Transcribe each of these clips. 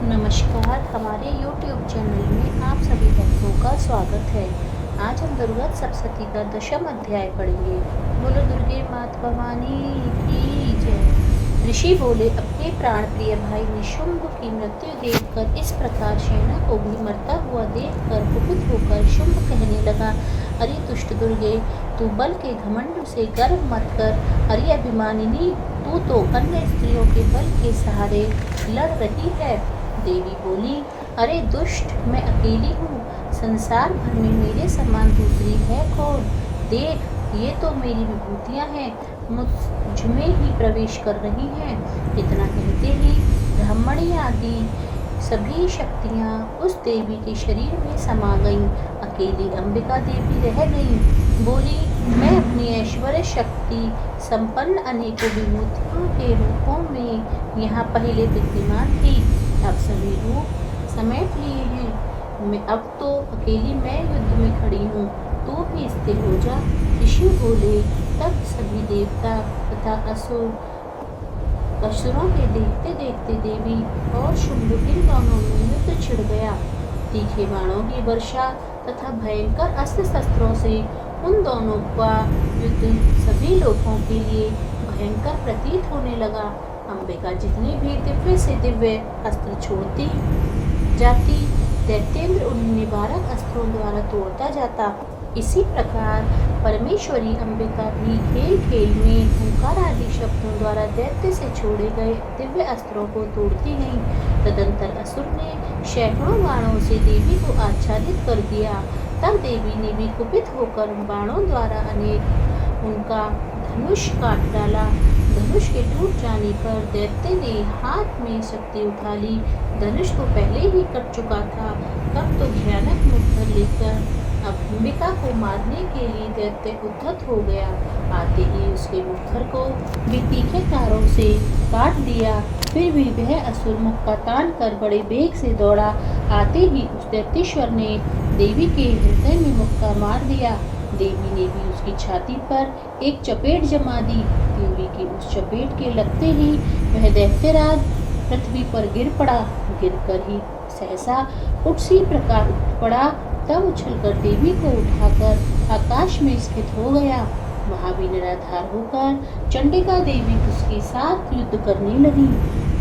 नमस्कार, हमारे YouTube channel में आप सभी भक्तों का स्वागत है। आज हम दुर्गा सप्तशती का दशम अध्याय पढ़ेंगे। बोलो दुर्गे मात भवानी की जय। ऋषि बोले, अपने प्राण प्रिय भाई निशुंभ की मृत्यु देखकर, इस प्रकार सेना को भी मरता हुआ देखकर कुपित होकर शुंभ कहने लगा, अरे दुष्ट दुर्गे, तू बल के घमंड से गर्व मत कर। अरे अभिमानिनी, तू तो अन्य स्त्रियों के बल के सहारे लड़ रही है। देवी बोली, अरे दुष्ट, मैं अकेली हूँ, संसार भर में मेरे समान दूसरी है कौन। देख, ये तो मेरी विभूतियाँ हैं, मुझ में ही प्रवेश कर रही हैं। इतना कहते ही ब्राह्मणी आदि सभी शक्तियाँ उस देवी के शरीर में समा गईं। अकेली अंबिका देवी रह गई। बोली, मैं अपनी ऐश्वर्य शक्ति संपन्न अनेकों विभूतियों के रूपों में यहाँ पहले विद्यमान थी, अब सभी रूप समेट लिए हैं। मैं अब तो अकेली मैं युद्ध में खड़ी हूँ, तू भी स्थिर हो जा। ऋषि बोले, तब सभी देवता तथा असुरों के देखते देखते देवी और शुंभ इन दोनों में युद्ध छिड़ गया। तीखे बाणों की वर्षा तथा भयंकर अस्त्र शस्त्रों से उन दोनों का युद्ध सभी लोगों के लिए भयंकर प्रतीत होने लगा। अंबिका जितने भी दिव्य से दिव्य अस्त्र छोड़ती जाती, दैत्येंद्र उन्हें निवारक अस्त्रों द्वारा तोड़ता जाता। इसी प्रकार परमेश्वरी अंबिका भी खेल खेल में हुंकार आदि शब्दों द्वारा दैत्य से छोड़े गए दिव्य अस्त्रों को तोड़ती गई। तदंतर असुर ने सैकड़ों बाणों से देवी को आच्छादित कर दिया। तब देवी ने भी कुपित होकर बाणों द्वारा अनेक उनका धनुष काट डाला। धनुष के टूट जाने पर दैत्य ने हाथ में शक्ति उठा ली। धनुष तो पहले ही कट चुका था, तब तो भयानक मुखर लेकर अंबिका को मारने के लिए दैत्य उद्धत हो गया। आते ही उसके मुखर को भी तीखे तारों से काट दिया। फिर भी वह असुर मुख का तान कर बड़े वेग से दौड़ा। आते ही उस दैत्येश्वर ने देवी के हृदय में मुक्का मार दिया। देवी ने भी उसकी छाती पर एक चपेट जमा दी। देवी की उस चपेट के लगते ही वह दैत्यराज पृथ्वी पर गिर पड़ा। गिरकर ही सहसा उसी प्रकार उठ पड़ा। तब उछलकर देवी को उठाकर आकाश में स्थित हो गया। वहाँ भी निराधार होकर चंडिका देवी उसके साथ युद्ध करने लगी।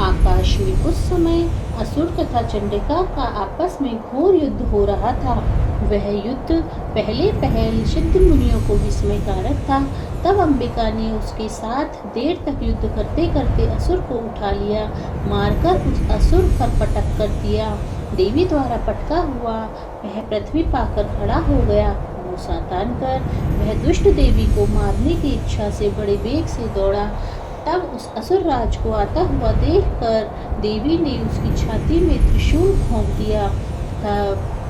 आकाश में उस समय असुर तथा चंडिका का आपस में घोर युद्ध हो रहा था। वह युद्ध पहले सिद्ध मुनियों को विस्मयकारक था। तब अंबिका ने उसके साथ देर तक युद्ध करते करते असुर को उठा लिया, मारकर उस असुर पर पटक कर दिया। देवी द्वारा पटका हुआ वह पृथ्वी पाकर खड़ा हो गया। मूसा तानकर वह दुष्ट देवी को मारने की इच्छा से बड़े वेग से दौड़ा। तब उस असुर राज को आता हुआ देखकर देवी ने उसकी छाती में त्रिशूल घोंप दिया तथा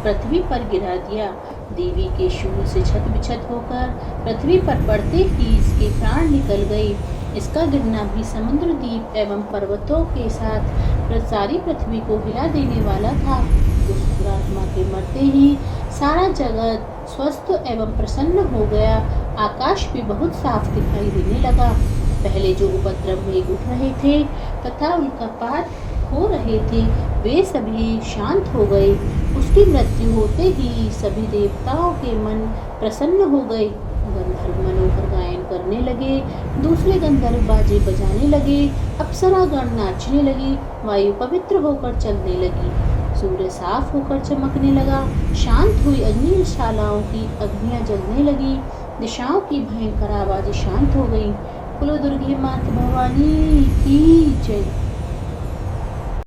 पृथ्वी पर गिरा दिया। देवी के शूल से छत बिछत होकर पृथ्वी पर पड़ते ही इसके प्राण निकल गए। इसका गिरना भी समुद्र द्वीप एवं पर्वतों के साथ सारी पृथ्वी को हिला देने वाला था। उस दुरात्मा के मरते ही सारा जगत स्वस्थ एवं प्रसन्न हो गया। आकाश भी बहुत साफ दिखाई देने लगा। पहले जो उपद्रव मेघ उठ रहे थे तथा उनका पात हो रहे थे, वे सभी शांत हो गए। उसकी मृत्यु होते ही सभी देवताओं के मन प्रसन्न हो गए। गंधर्व मनोहर गायन करने लगे, दूसरे गंधर्व बाजे बजाने लगे, अप्सरागण नाचने लगी, वायु पवित्र होकर चलने लगी, सूर्य साफ होकर चमकने लगा, शांत हुई अग्निशालाओं की अग्नियां जलने लगी, दिशाओं की भयंकर आवाज़ें शांत हो गईं। बोलो दुर्गे मात भवानी की जय।